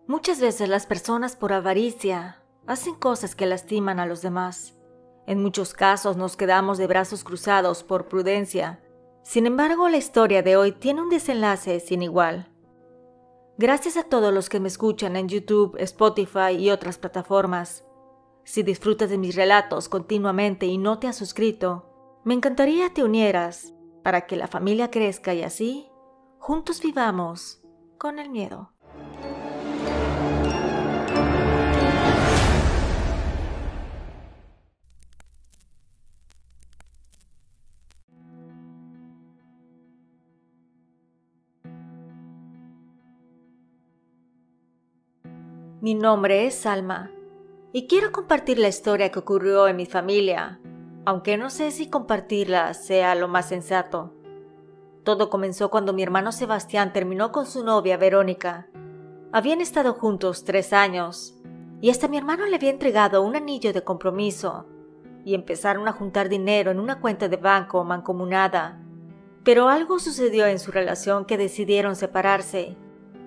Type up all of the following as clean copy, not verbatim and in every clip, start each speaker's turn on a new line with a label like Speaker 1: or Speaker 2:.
Speaker 1: Muchas veces las personas por avaricia hacen cosas que lastiman a los demás. En muchos casos nos quedamos de brazos cruzados por prudencia. Sin embargo, la historia de hoy tiene un desenlace sin igual. Gracias a todos los que me escuchan en YouTube, Spotify y otras plataformas. Si disfrutas de mis relatos continuamente y no te has suscrito, me encantaría te unieras para que la familia crezca y así, juntos vivamos con el miedo. Mi nombre es Salma y quiero compartir la historia que ocurrió en mi familia, aunque no sé si compartirla sea lo más sensato. Todo comenzó cuando mi hermano Sebastián terminó con su novia Verónica. Habían estado juntos 3 años y hasta mi hermano le había entregado un anillo de compromiso y empezaron a juntar dinero en una cuenta de banco mancomunada. Pero algo sucedió en su relación que decidieron separarse.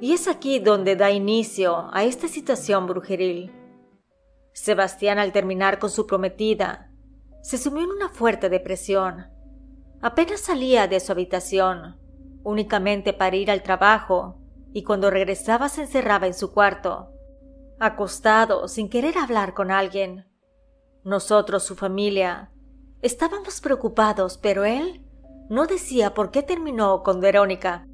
Speaker 1: Y es aquí donde da inicio a esta situación brujeril. Sebastián, al terminar con su prometida, se sumió en una fuerte depresión. Apenas salía de su habitación, únicamente para ir al trabajo, y cuando regresaba se encerraba en su cuarto, acostado sin querer hablar con alguien. Nosotros, su familia, estábamos preocupados, pero él no decía por qué terminó con Verónica.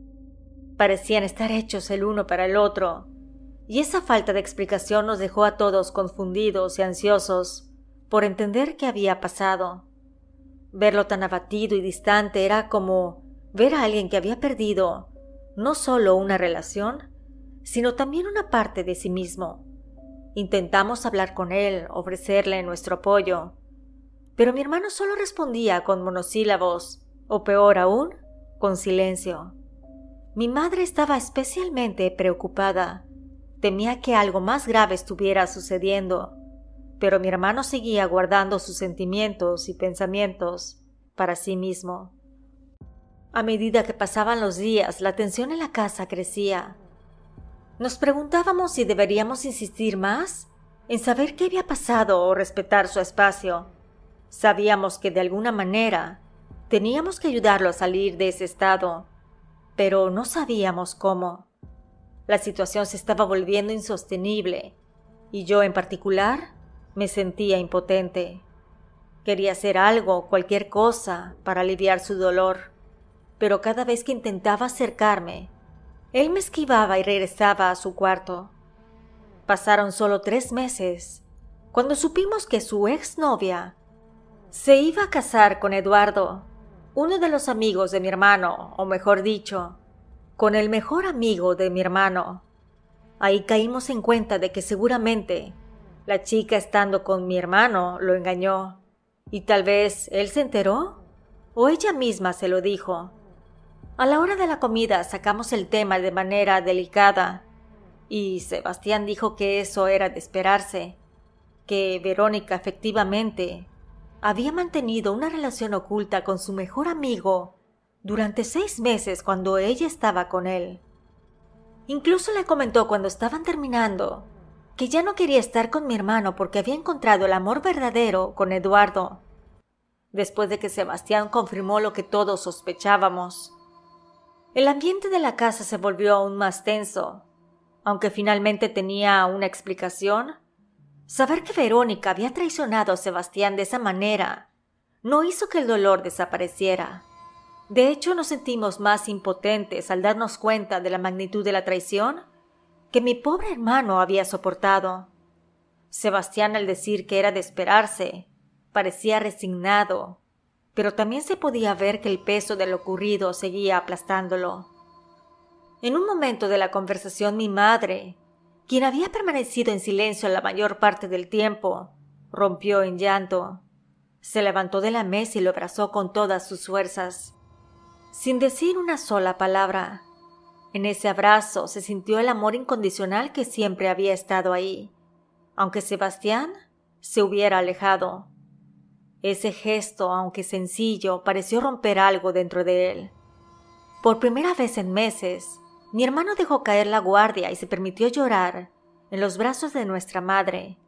Speaker 1: Parecían estar hechos el uno para el otro, y esa falta de explicación nos dejó a todos confundidos y ansiosos por entender qué había pasado. Verlo tan abatido y distante era como ver a alguien que había perdido no solo una relación, sino también una parte de sí mismo. Intentamos hablar con él, ofrecerle nuestro apoyo, pero mi hermano solo respondía con monosílabos, o peor aún, con silencio. Mi madre estaba especialmente preocupada. Temía que algo más grave estuviera sucediendo, pero mi hermano seguía guardando sus sentimientos y pensamientos para sí mismo. A medida que pasaban los días, la tensión en la casa crecía. Nos preguntábamos si deberíamos insistir más en saber qué había pasado o respetar su espacio. Sabíamos que de alguna manera teníamos que ayudarlo a salir de ese estado, pero no sabíamos cómo. La situación se estaba volviendo insostenible y yo en particular me sentía impotente. Quería hacer algo, cualquier cosa, para aliviar su dolor, pero cada vez que intentaba acercarme, él me esquivaba y regresaba a su cuarto. Pasaron solo 3 meses, cuando supimos que su exnovia se iba a casar con Eduardo, uno de los amigos de mi hermano, o mejor dicho, con el mejor amigo de mi hermano. Ahí caímos en cuenta de que seguramente la chica estando con mi hermano lo engañó, y tal vez él se enteró, o ella misma se lo dijo. A la hora de la comida sacamos el tema de manera delicada, y Sebastián dijo que eso era de esperarse, que Verónica efectivamente había mantenido una relación oculta con su mejor amigo durante 6 meses cuando ella estaba con él. Incluso le comentó cuando estaban terminando que ya no quería estar con mi hermano porque había encontrado el amor verdadero con Eduardo, después de que Sebastián confirmó lo que todos sospechábamos. El ambiente de la casa se volvió aún más tenso, aunque finalmente tenía una explicación. Saber que Verónica había traicionado a Sebastián de esa manera no hizo que el dolor desapareciera. De hecho, nos sentimos más impotentes al darnos cuenta de la magnitud de la traición que mi pobre hermano había soportado. Sebastián, al decir que era de esperarse, parecía resignado, pero también se podía ver que el peso de lo ocurrido seguía aplastándolo. En un momento de la conversación, mi madre, quien había permanecido en silencio la mayor parte del tiempo, rompió en llanto. Se levantó de la mesa y lo abrazó con todas sus fuerzas, sin decir una sola palabra. En ese abrazo se sintió el amor incondicional que siempre había estado ahí, aunque Sebastián se hubiera alejado. Ese gesto, aunque sencillo, pareció romper algo dentro de él. Por primera vez en meses, Mi hermano dejó caer la guardia y se permitió llorar en los brazos de nuestra madre.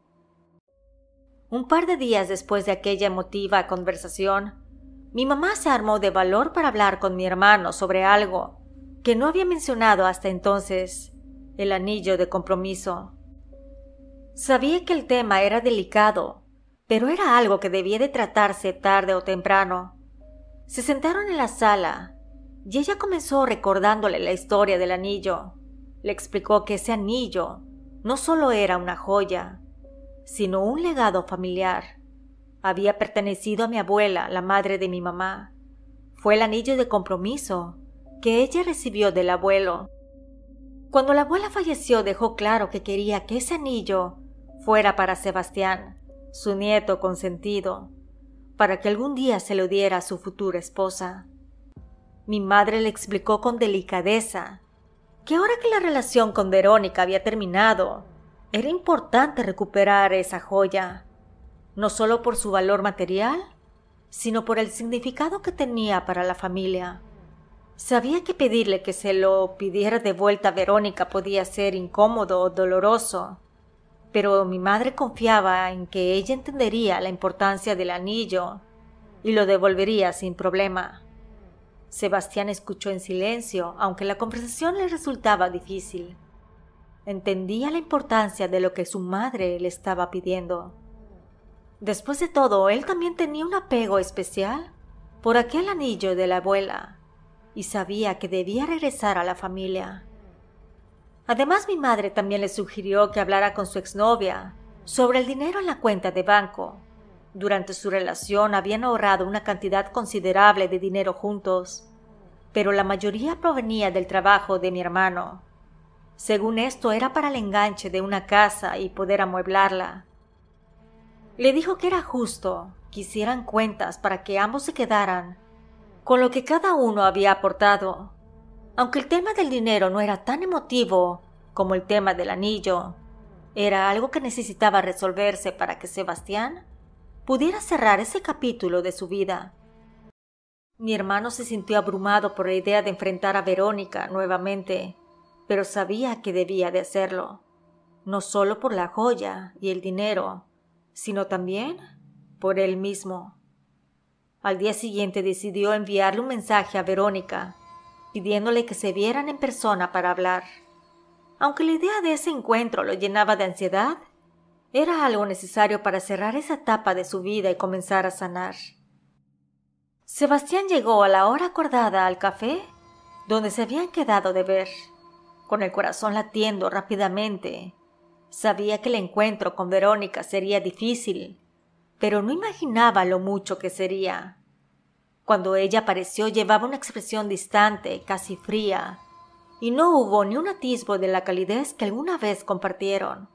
Speaker 1: Un par de días después de aquella emotiva conversación, mi mamá se armó de valor para hablar con mi hermano sobre algo que no había mencionado hasta entonces, el anillo de compromiso. Sabía que el tema era delicado, pero era algo que debía de tratarse tarde o temprano. Se sentaron en la sala y ella comenzó recordándole la historia del anillo. Le explicó que ese anillo no solo era una joya, sino un legado familiar. Había pertenecido a mi abuela, la madre de mi mamá. Fue el anillo de compromiso que ella recibió del abuelo. Cuando la abuela falleció, dejó claro que quería que ese anillo fuera para Sebastián, su nieto consentido, para que algún día se lo diera a su futura esposa. Mi madre le explicó con delicadeza que ahora que la relación con Verónica había terminado, era importante recuperar esa joya, no solo por su valor material, sino por el significado que tenía para la familia. Sabía que pedirle que se lo pidiera de vuelta a Verónica podía ser incómodo o doloroso, pero mi madre confiaba en que ella entendería la importancia del anillo y lo devolvería sin problema. Sebastián escuchó en silencio, aunque la conversación le resultaba difícil. Entendía la importancia de lo que su madre le estaba pidiendo. Después de todo, él también tenía un apego especial por aquel anillo de la abuela y sabía que debía regresar a la familia. Además, mi madre también le sugirió que hablara con su exnovia sobre el dinero en la cuenta de banco. Durante su relación habían ahorrado una cantidad considerable de dinero juntos, pero la mayoría provenía del trabajo de mi hermano. Según esto, era para el enganche de una casa y poder amueblarla. Le dijo que era justo que hicieran cuentas para que ambos se quedaran con lo que cada uno había aportado. Aunque el tema del dinero no era tan emotivo como el tema del anillo, era algo que necesitaba resolverse para que Sebastián pudiera cerrar ese capítulo de su vida. Mi hermano se sintió abrumado por la idea de enfrentar a Verónica nuevamente, pero sabía que debía de hacerlo, no solo por la joya y el dinero, sino también por él mismo. Al día siguiente decidió enviarle un mensaje a Verónica, pidiéndole que se vieran en persona para hablar. Aunque la idea de ese encuentro lo llenaba de ansiedad, era algo necesario para cerrar esa etapa de su vida y comenzar a sanar. Sebastián llegó a la hora acordada al café donde se habían quedado de ver, con el corazón latiendo rápidamente. Sabía que el encuentro con Verónica sería difícil, pero no imaginaba lo mucho que sería. Cuando ella apareció llevaba una expresión distante, casi fría, y no hubo ni un atisbo de la calidez que alguna vez compartieron.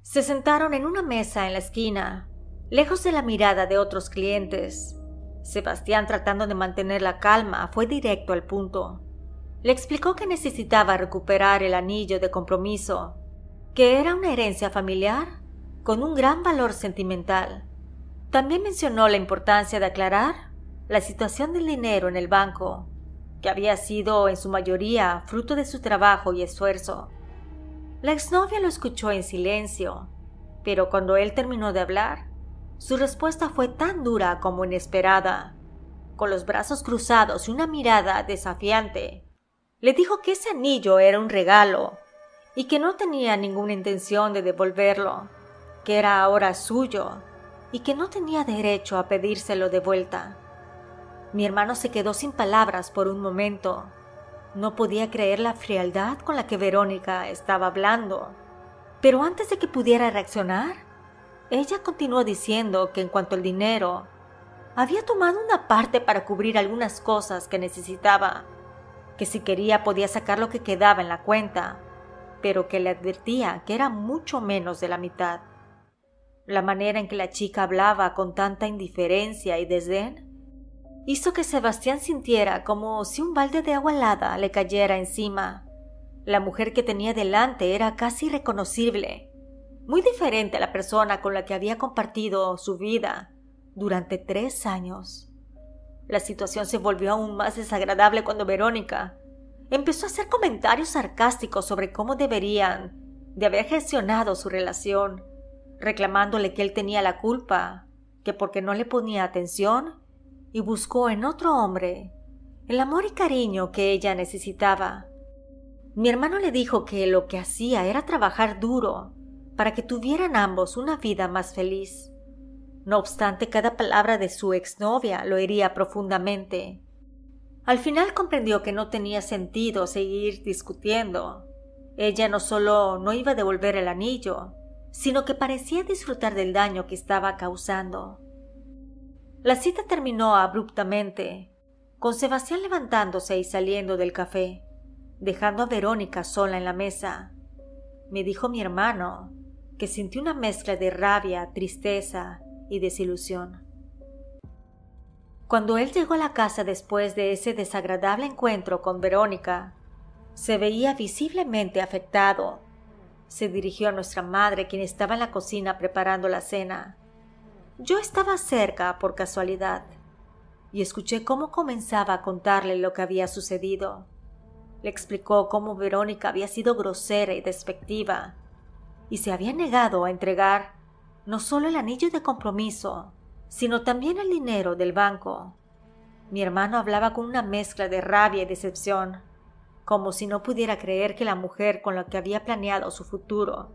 Speaker 1: Se sentaron en una mesa en la esquina, lejos de la mirada de otros clientes. Sebastián, tratando de mantener la calma, fue directo al punto. Le explicó que necesitaba recuperar el anillo de compromiso, que era una herencia familiar con un gran valor sentimental. También mencionó la importancia de aclarar la situación del dinero en el banco, que había sido en su mayoría fruto de su trabajo y esfuerzo. La exnovia lo escuchó en silencio, pero cuando él terminó de hablar, su respuesta fue tan dura como inesperada. Con los brazos cruzados y una mirada desafiante, le dijo que ese anillo era un regalo y que no tenía ninguna intención de devolverlo, que era ahora suyo y que no tenía derecho a pedírselo de vuelta. Mi hermano se quedó sin palabras por un momento. No podía creer la frialdad con la que Verónica estaba hablando. Pero antes de que pudiera reaccionar, ella continuó diciendo que en cuanto al dinero, había tomado una parte para cubrir algunas cosas que necesitaba, que si quería podía sacar lo que quedaba en la cuenta, pero que le advertía que era mucho menos de la mitad. La manera en que la chica hablaba con tanta indiferencia y desdén hizo que Sebastián sintiera como si un balde de agua helada le cayera encima. La mujer que tenía delante era casi irreconocible, muy diferente a la persona con la que había compartido su vida durante 3 años. La situación se volvió aún más desagradable cuando Verónica empezó a hacer comentarios sarcásticos sobre cómo deberían de haber gestionado su relación, reclamándole que él tenía la culpa, que porque no le ponía atención, y buscó en otro hombre el amor y cariño que ella necesitaba. Mi hermano le dijo que lo que hacía era trabajar duro para que tuvieran ambos una vida más feliz. No obstante, cada palabra de su exnovia lo hería profundamente. Al final comprendió que no tenía sentido seguir discutiendo. Ella no solo no iba a devolver el anillo, sino que parecía disfrutar del daño que estaba causando. La cita terminó abruptamente, con Sebastián levantándose y saliendo del café, dejando a Verónica sola en la mesa. Me dijo mi hermano que sintió una mezcla de rabia, tristeza y desilusión. Cuando él llegó a la casa después de ese desagradable encuentro con Verónica, se veía visiblemente afectado. Se dirigió a nuestra madre, quien estaba en la cocina preparando la cena. Yo estaba cerca por casualidad y escuché cómo comenzaba a contarle lo que había sucedido. Le explicó cómo Verónica había sido grosera y despectiva y se había negado a entregar no solo el anillo de compromiso, sino también el dinero del banco. Mi hermano hablaba con una mezcla de rabia y decepción, como si no pudiera creer que la mujer con la que había planeado su futuro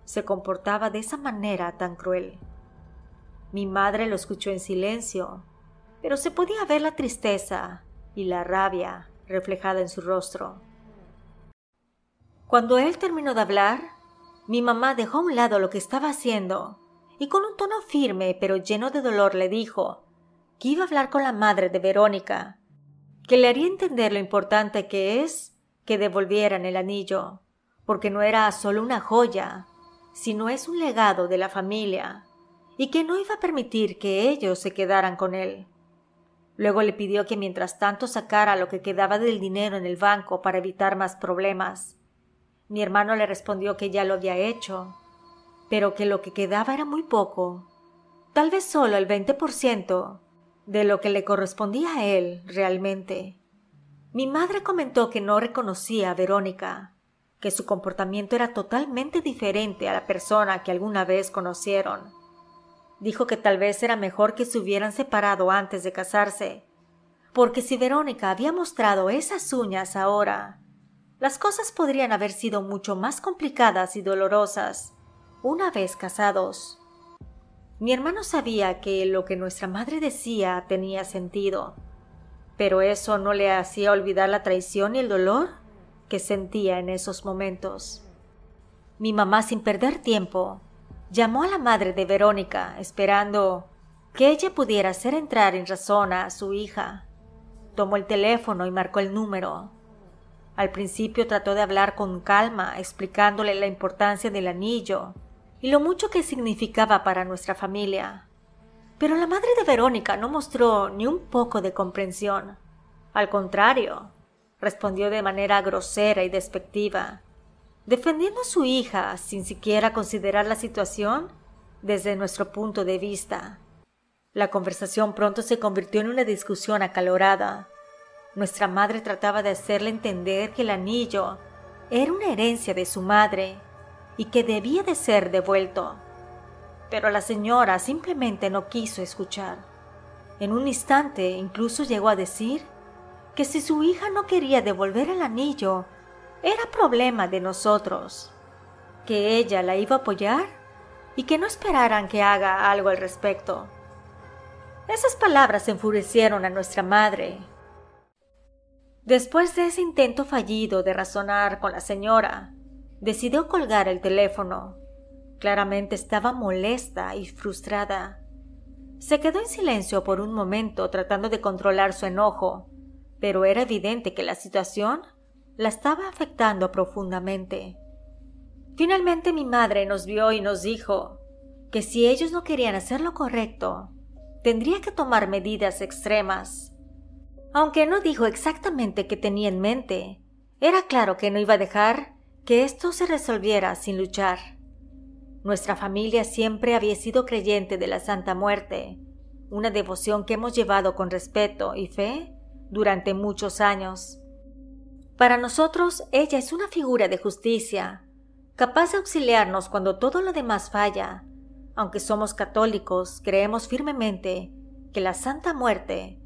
Speaker 1: se comportaba de esa manera tan cruel. Mi madre lo escuchó en silencio, pero se podía ver la tristeza y la rabia reflejada en su rostro. Cuando él terminó de hablar, mi mamá dejó a un lado lo que estaba haciendo y con un tono firme pero lleno de dolor le dijo que iba a hablar con la madre de Verónica, que le haría entender lo importante que es que devolvieran el anillo, porque no era solo una joya, sino es un legado de la familia, y que no iba a permitir que ellos se quedaran con él. Luego le pidió que mientras tanto sacara lo que quedaba del dinero en el banco para evitar más problemas. Mi hermano le respondió que ya lo había hecho, pero que lo que quedaba era muy poco, tal vez solo el 20% de lo que le correspondía a él realmente. Mi madre comentó que no reconocía a Verónica, que su comportamiento era totalmente diferente a la persona que alguna vez conocieron. Dijo que tal vez era mejor que se hubieran separado antes de casarse, porque si Verónica había mostrado esas uñas ahora, las cosas podrían haber sido mucho más complicadas y dolorosas una vez casados. Mi hermano sabía que lo que nuestra madre decía tenía sentido, pero eso no le hacía olvidar la traición y el dolor que sentía en esos momentos. Mi mamá, sin perder tiempo, llamó a la madre de Verónica, esperando que ella pudiera hacer entrar en razón a su hija. Tomó el teléfono y marcó el número. Al principio trató de hablar con calma, explicándole la importancia del anillo y lo mucho que significaba para nuestra familia. Pero la madre de Verónica no mostró ni un poco de comprensión. Al contrario, respondió de manera grosera y despectiva, defendiendo a su hija sin siquiera considerar la situación desde nuestro punto de vista. La conversación pronto se convirtió en una discusión acalorada. Nuestra madre trataba de hacerle entender que el anillo era una herencia de su madre y que debía de ser devuelto. Pero la señora simplemente no quiso escuchar. En un instante incluso llegó a decir que si su hija no quería devolver el anillo, era problema de nosotros, que ella la iba a apoyar y que no esperaran que haga algo al respecto. Esas palabras enfurecieron a nuestra madre. Después de ese intento fallido de razonar con la señora, decidió colgar el teléfono. Claramente estaba molesta y frustrada. Se quedó en silencio por un momento tratando de controlar su enojo, pero era evidente que la situación la estaba afectando profundamente. Finalmente mi madre nos vio y nos dijo que si ellos no querían hacer lo correcto, tendría que tomar medidas extremas. Aunque no dijo exactamente qué tenía en mente, era claro que no iba a dejar que esto se resolviera sin luchar. Nuestra familia siempre había sido creyente de la Santa Muerte, una devoción que hemos llevado con respeto y fe durante muchos años. Para nosotros, ella es una figura de justicia, capaz de auxiliarnos cuando todo lo demás falla. Aunque somos católicos, creemos firmemente que la Santa Muerte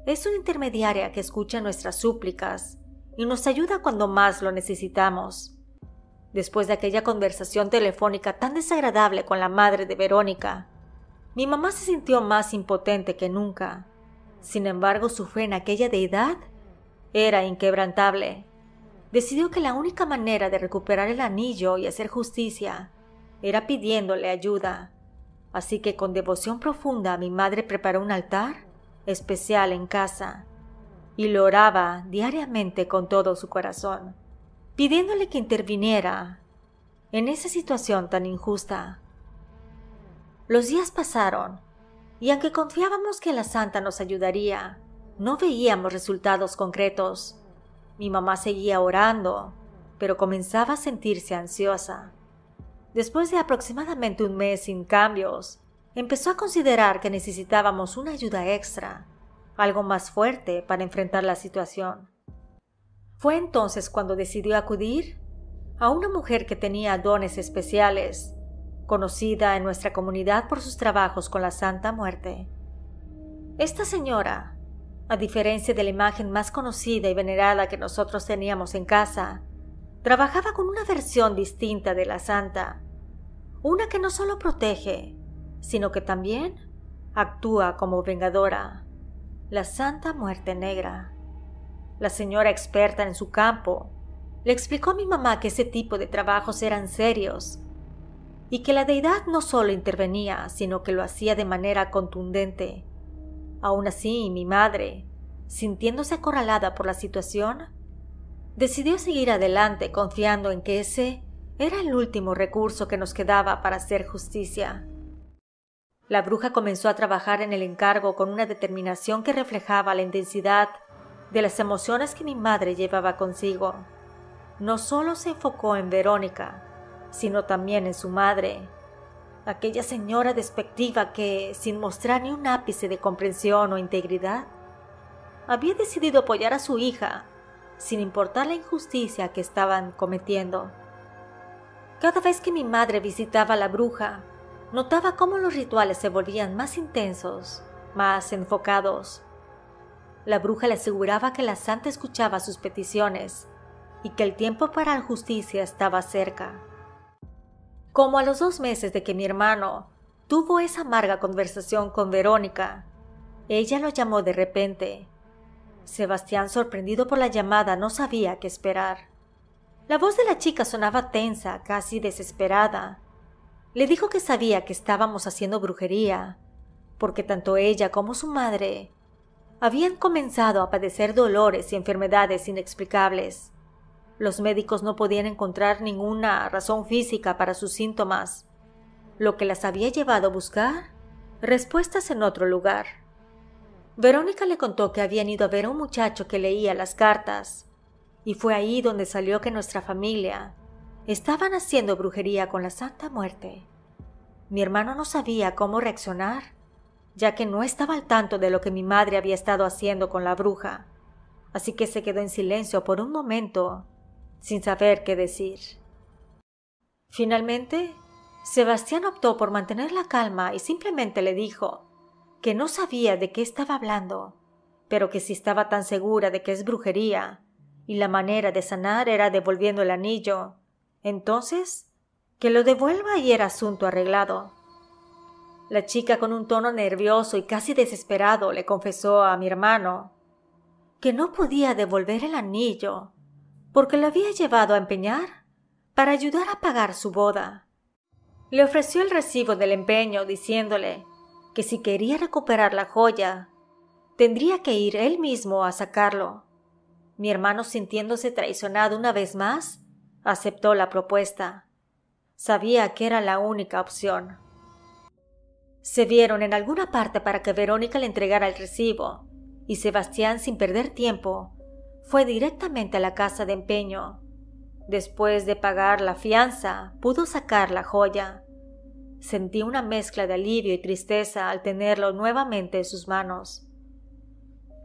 Speaker 1: es una intermediaria que escucha nuestras súplicas y nos ayuda cuando más lo necesitamos. Después de aquella conversación telefónica tan desagradable con la madre de Verónica, mi mamá se sintió más impotente que nunca. Sin embargo, su fe en aquella deidad era inquebrantable. Decidió que la única manera de recuperar el anillo y hacer justicia era pidiéndole ayuda. Así que con devoción profunda mi madre preparó un altar especial en casa y lo oraba diariamente con todo su corazón, pidiéndole que interviniera en esa situación tan injusta. Los días pasaron y aunque confiábamos que la santa nos ayudaría, no veíamos resultados concretos. Mi mamá seguía orando, pero comenzaba a sentirse ansiosa. Después de aproximadamente un mes sin cambios, empezó a considerar que necesitábamos una ayuda extra, algo más fuerte para enfrentar la situación. Fue entonces cuando decidió acudir a una mujer que tenía dones especiales, conocida en nuestra comunidad por sus trabajos con la Santa Muerte. Esta señora, a diferencia de la imagen más conocida y venerada que nosotros teníamos en casa, trabajaba con una versión distinta de la Santa, una que no solo protege, sino que también actúa como vengadora, la Santa Muerte Negra. La señora experta en su campo le explicó a mi mamá que ese tipo de trabajos eran serios y que la deidad no solo intervenía, sino que lo hacía de manera contundente. Aún así, mi madre, sintiéndose acorralada por la situación, decidió seguir adelante confiando en que ese era el último recurso que nos quedaba para hacer justicia. La bruja comenzó a trabajar en el encargo con una determinación que reflejaba la intensidad de las emociones que mi madre llevaba consigo. No solo se enfocó en Verónica, sino también en su madre, aquella señora despectiva que, sin mostrar ni un ápice de comprensión o integridad, había decidido apoyar a su hija, sin importar la injusticia que estaban cometiendo. Cada vez que mi madre visitaba a la bruja, notaba cómo los rituales se volvían más intensos, más enfocados. La bruja le aseguraba que la santa escuchaba sus peticiones y que el tiempo para la justicia estaba cerca. Como a los 2 meses de que mi hermano tuvo esa amarga conversación con Verónica, ella lo llamó de repente. Sebastián, sorprendido por la llamada, no sabía qué esperar. La voz de la chica sonaba tensa, casi desesperada. Le dijo que sabía que estábamos haciendo brujería, porque tanto ella como su madre habían comenzado a padecer dolores y enfermedades inexplicables. Los médicos no podían encontrar ninguna razón física para sus síntomas, lo que las había llevado a buscar respuestas en otro lugar. Verónica le contó que habían ido a ver a un muchacho que leía las cartas, y fue ahí donde salió que nuestra familia estaban haciendo brujería con la Santa Muerte. Mi hermano no sabía cómo reaccionar, ya que no estaba al tanto de lo que mi madre había estado haciendo con la bruja, así que se quedó en silencio por un momento, sin saber qué decir. Finalmente, Sebastián optó por mantener la calma y simplemente le dijo que no sabía de qué estaba hablando, pero que si estaba tan segura de que es brujería y la manera de sanar era devolviendo el anillo, entonces que lo devuelva y era asunto arreglado. La chica, con un tono nervioso y casi desesperado, le confesó a mi hermano que no podía devolver el anillo porque lo había llevado a empeñar para ayudar a pagar su boda. Le ofreció el recibo del empeño diciéndole que si quería recuperar la joya, tendría que ir él mismo a sacarlo. Mi hermano, sintiéndose traicionado una vez más, aceptó la propuesta. Sabía que era la única opción. Se vieron en alguna parte para que Verónica le entregara el recibo, y Sebastián, sin perder tiempo, fue directamente a la casa de empeño. Después de pagar la fianza, pudo sacar la joya. Sentí una mezcla de alivio y tristeza al tenerlo nuevamente en sus manos.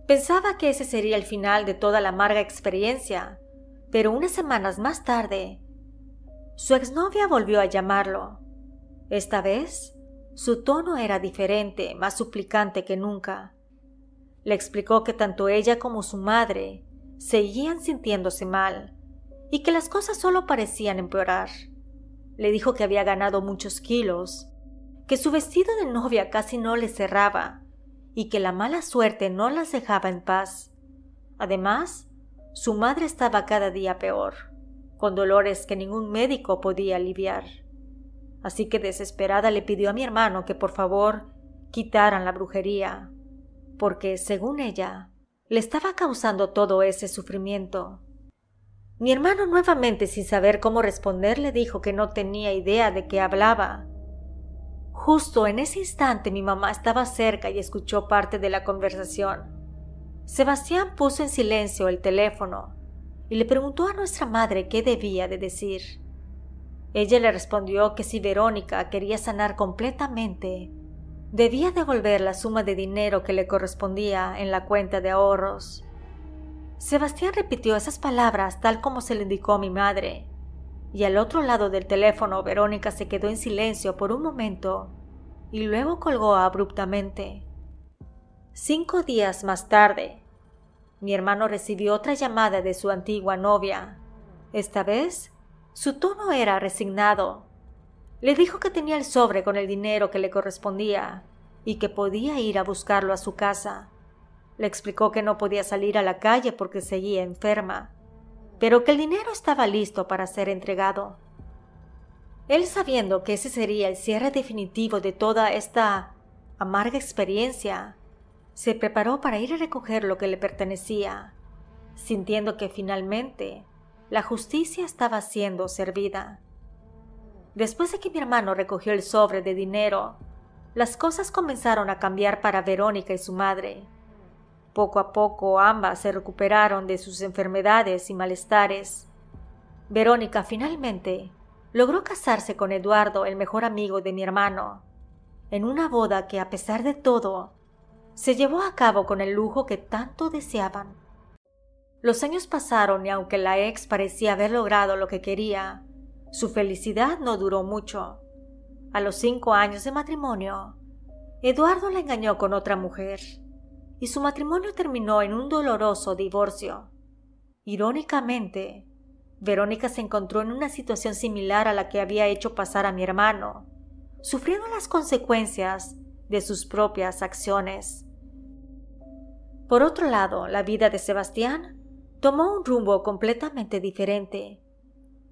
Speaker 1: Pensaba que ese sería el final de toda la amarga experiencia, Pero unas semanas más tarde, su exnovia volvió a llamarlo. Esta vez, su tono era diferente, más suplicante que nunca. Le explicó que tanto ella como su madre seguían sintiéndose mal y que las cosas solo parecían empeorar. Le dijo que había ganado muchos kilos, que su vestido de novia casi no le cerraba y que la mala suerte no las dejaba en paz. Además, su madre estaba cada día peor, con dolores que ningún médico podía aliviar. Así que desesperada le pidió a mi hermano que por favor quitaran la brujería, porque, según ella, le estaba causando todo ese sufrimiento. Mi hermano, nuevamente sin saber cómo responder, le dijo que no tenía idea de qué hablaba. Justo en ese instante mi mamá estaba cerca y escuchó parte de la conversación. Sebastián puso en silencio el teléfono y le preguntó a nuestra madre qué debía de decir. Ella le respondió que si Verónica quería sanar completamente, debía devolver la suma de dinero que le correspondía en la cuenta de ahorros. Sebastián repitió esas palabras tal como se lo indicó a mi madre, y al otro lado del teléfono Verónica se quedó en silencio por un momento y luego colgó abruptamente. 5 días más tarde, mi hermano recibió otra llamada de su antigua novia. Esta vez, su tono era resignado. Le dijo que tenía el sobre con el dinero que le correspondía y que podía ir a buscarlo a su casa. Le explicó que no podía salir a la calle porque seguía enferma, pero que el dinero estaba listo para ser entregado. Él, sabiendo que ese sería el cierre definitivo de toda esta amarga experiencia, se preparó para ir a recoger lo que le pertenecía, sintiendo que finalmente la justicia estaba siendo servida. Después de que mi hermano recogió el sobre de dinero, las cosas comenzaron a cambiar para Verónica y su madre. Poco a poco ambas se recuperaron de sus enfermedades y malestares. Verónica finalmente logró casarse con Eduardo, el mejor amigo de mi hermano, en una boda que, a pesar de todo, se llevó a cabo con el lujo que tanto deseaban. Los años pasaron y aunque la ex parecía haber logrado lo que quería, su felicidad no duró mucho. A los 5 años de matrimonio, Eduardo la engañó con otra mujer y su matrimonio terminó en un doloroso divorcio. Irónicamente, Verónica se encontró en una situación similar a la que había hecho pasar a mi hermano, sufriendo las consecuencias de sus propias acciones. Por otro lado, la vida de Sebastián tomó un rumbo completamente diferente.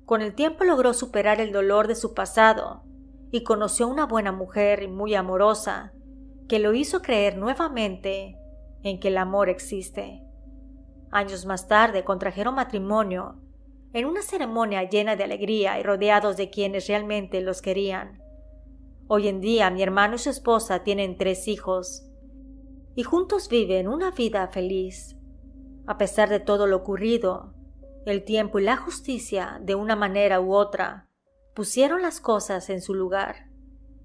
Speaker 1: Con el tiempo logró superar el dolor de su pasado y conoció a una buena mujer muy amorosa que lo hizo creer nuevamente en que el amor existe. Años más tarde contrajeron matrimonio en una ceremonia llena de alegría y rodeados de quienes realmente los querían. Hoy en día mi hermano y su esposa tienen 3 hijos y juntos viven una vida feliz. A pesar de todo lo ocurrido, el tiempo y la justicia, de una manera u otra, pusieron las cosas en su lugar.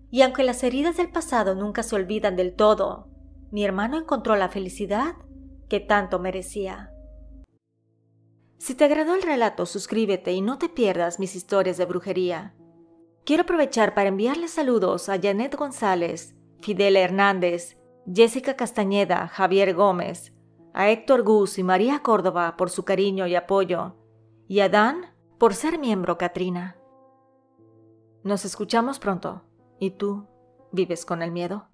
Speaker 1: Y aunque las heridas del pasado nunca se olvidan del todo, mi hermano encontró la felicidad que tanto merecía. Si te agradó el relato, suscríbete y no te pierdas mis historias de brujería. Quiero aprovechar para enviarles saludos a Janet González, Fidel Hernández, Jessica Castañeda, Javier Gómez, a Héctor Gus y María Córdoba por su cariño y apoyo, y a Dan por ser miembro Katrina. Nos escuchamos pronto. ¿Y tú vives con el miedo?